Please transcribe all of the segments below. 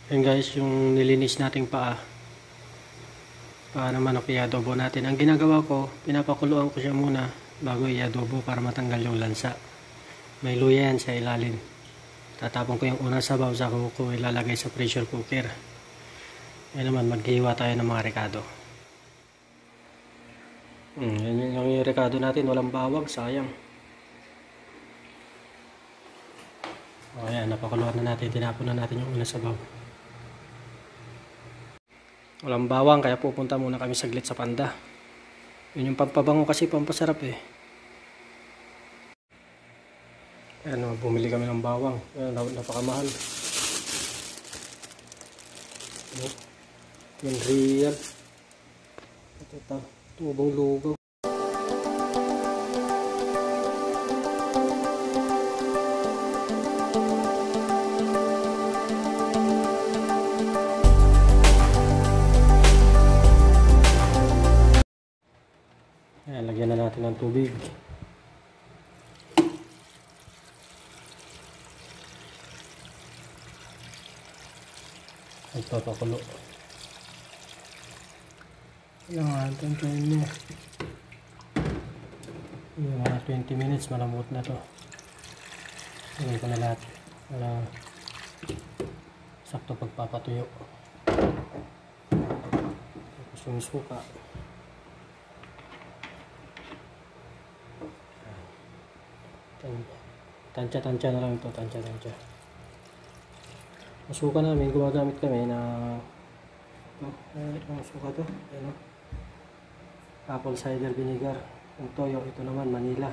Yan guys, yung nilinis nating paa ng manok, i-adobo natin. Ang ginagawa ko, pinapakuluan ko siya muna bago i-adobo para matanggal yung lansa. May luya yan sa ilalim. Tatapon ko yung unang sabaw sa ko ilalagay sa pressure cooker. Yan naman, maghiwa tayo ng mga rekado. Yan yung rekado natin, walang bawang, sayang. O yan, napakuluan na natin, tinapon na natin yung unang sabaw. Walang bawang, kaya pupunta muna kami saglit sa Panda. Yun yung pampabango kasi, pampasarap eh. Ayan, bumili kami ng bawang. Ayan, napakamahal. Yung real. Ito, tubong lugaw. Ayan, lagyan na natin ng tubig. Nagpapakulo. Ayan, tantayin niya. Yung mga 20 minutes, malambot na to. Lagyan ko na lahat. Para sakto pagpapatuyo. Tapos yung suka. Tansya-tansya na lang ito, tansya-tansya. Masuka namin, gumagamit kami na ang suka to, ano? Apple cider vinegar. Ang toyo, ito naman Manila.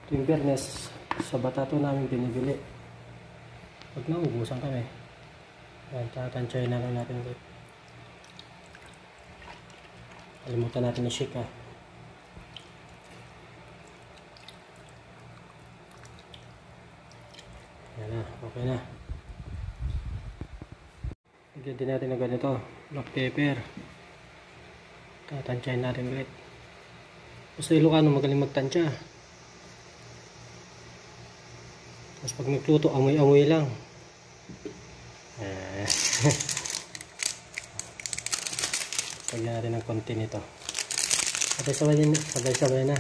Ito yung Bernes, sa Batato namin binibili. Pag naubusan kami, tansyahin na lang natin ulit. Kalimutan natin i-shake ha. Yan na, okay na. Lagyan din natin na ganito, black pepper. Tatansyahin natin ulit. Basta Ilocano magaling magtansya. Tapos pag nagluto, amoy-amoy lang. Lagyan natin ng konti nito. Sabay-sabay na.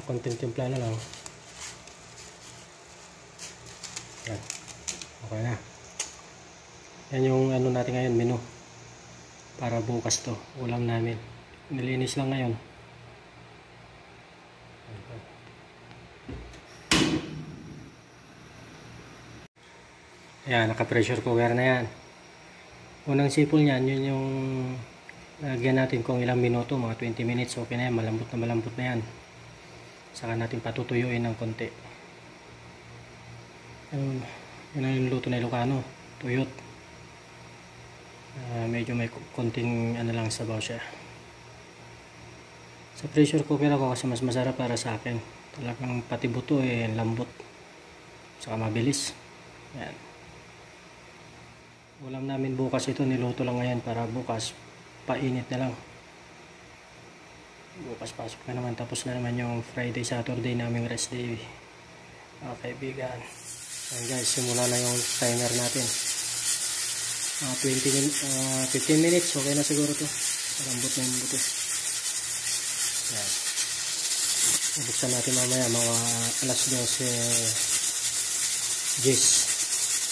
Konti timpla na lang. Yan. Okay na. Yan yung ano natin ngayon, menu. Para bukas to, ulam namin. Nilinis lang ngayon. Ayan, naka-pressure cooker na yan. Unang sipol niyan, yun yung lagyan natin kung ilang minuto, mga 20 minutes, okay na yan, malambot na yan. Saka natin patutuyuin ng konti. Yun yung luto na Ilocano, tuyot. Medyo may konting ano lang sabaw siya. Sa pressure cooker ako kasi mas masarap para sa akin. Talagang pati buto eh, lambot. Saka mabilis. Yan. Ulam namin bukas ito, niluto lang ngayon para bukas painit na lang. Bukas pasok na naman, tapos na naman yung Friday, Saturday naming rest day. Mga kaibigan. Ayan guys, simula na yung timer natin. 15 minutes, okay na siguro to. Malambot na yung buto. Ayan. Buksan natin mamaya mga alas 12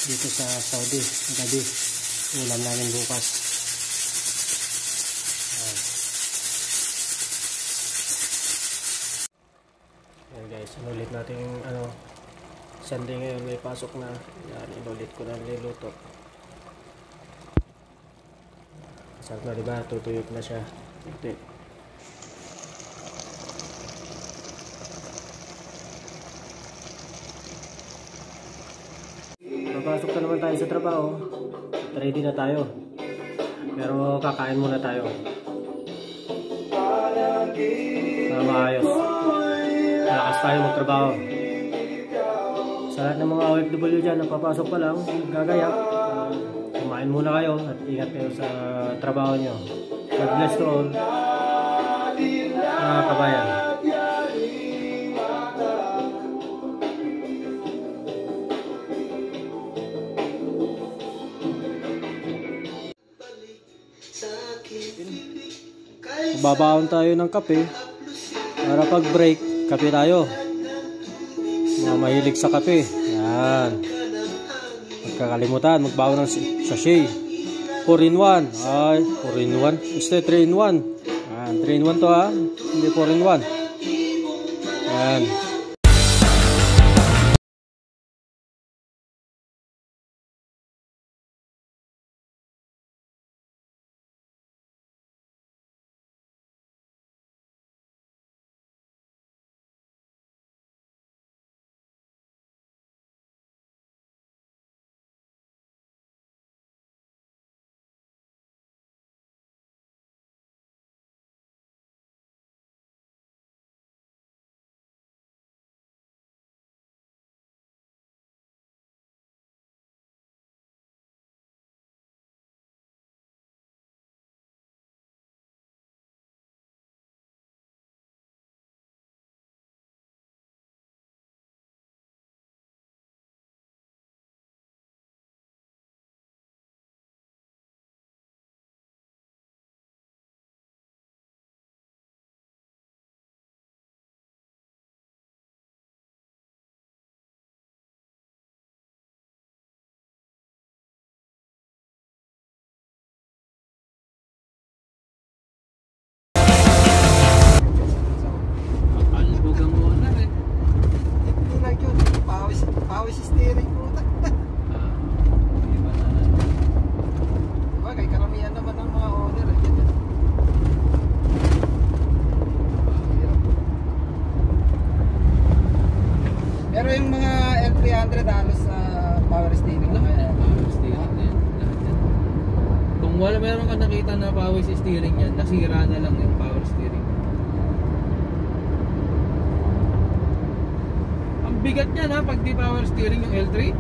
dito sa Saudi, gabi. Ulam namin bukas. Ayan. Ayan guys, inulit natin yung Sunday ngayon, may pasok na. Yan, inulit ko na niluto. Sarap na diba? Tutuyot na siya. Ito. Papasok na naman tayo sa trabaho. Ready na tayo. Pero kakain muna tayo. Para maayos. Malakas tayo magtrabaho. Sa lahat ng mga OFW dyan, napapasok pa lang, gagayak. Kumain muna kayo at ingat kayo sa trabaho nyo. God bless to all. Mga kabayan. magbabaon tayo ng kape. Para pag break, kape tayo. Mga mahilig sa kape. Yan. Magkakalimutan, magbaon ng sachet. 4-in-1. Ay, 4-in-1. Este 3-in-1. Yan, 3-in-1 to ha. Hindi 4-in-1. Yan. Pawis steering po. Diba, kay karamihan naman ng mga owner. Pero yung mga L300 halos sa power steering na kaya. Power steering na yan. Lahat yan. Kung wala meron ka nakita na power steering yan, nasira na lang yung power steering. Ang bigat niyan ha, pag di power steering yung L3.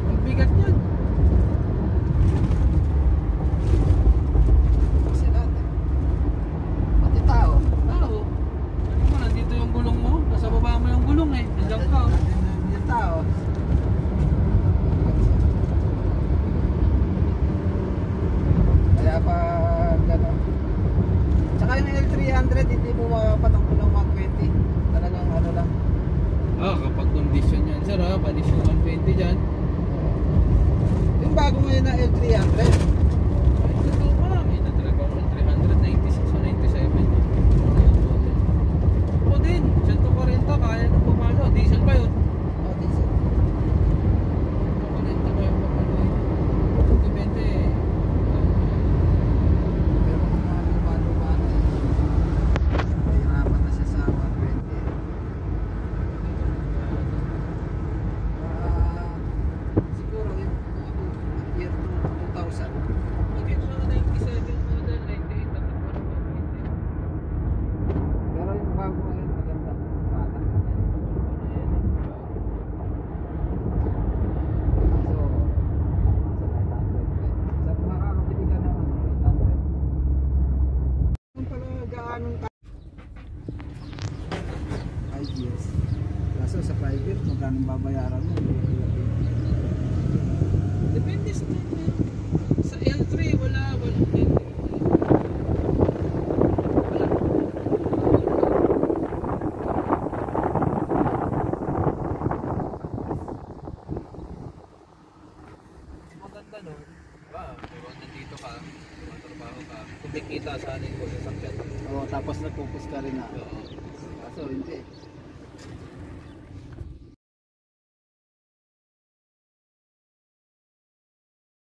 Ang bigat niyan. Kasi lahat eh. Pati tao. Tao. Ano mo, nandito yung gulong mo. Nasa baba mo yung gulong eh. Nandiyan ka. Yung tao. Kaya pa gano'n. Tsaka yung L300 hindi mo mapatakbo ng 120. Talagang ano lang. Ah, kapag condition yan sir ha, condition 120 dyan. Yung bago ngayon na L300. Ito pa, may natrag ako ng 396 o 97. O din, 140 kaya na pumalo. Diesel pa yun. Oh, diesel. 140 kaya pumalo eh. 120 eh. Pero kung mga luma-luma na eh. Mahirapan na siya sa 120. Siguro yung year 2000. Okay, mga 97 model, 98 dapat parang 120. Pero yung bago ngayon maganda. Bata. So, sa 900. Sa makakabili ka ng 800. Yung pala gaanong 5 years. Kaso sa private, magkano babayaran mo? Depende sa L3, wala. Maganda nun. Diba? Diba nandito ka, tumatrabaho ka, kumikita sa anin ko sa sakyan. Oo, tapos nag-focus ka rin na. Oo. Kaso hindi.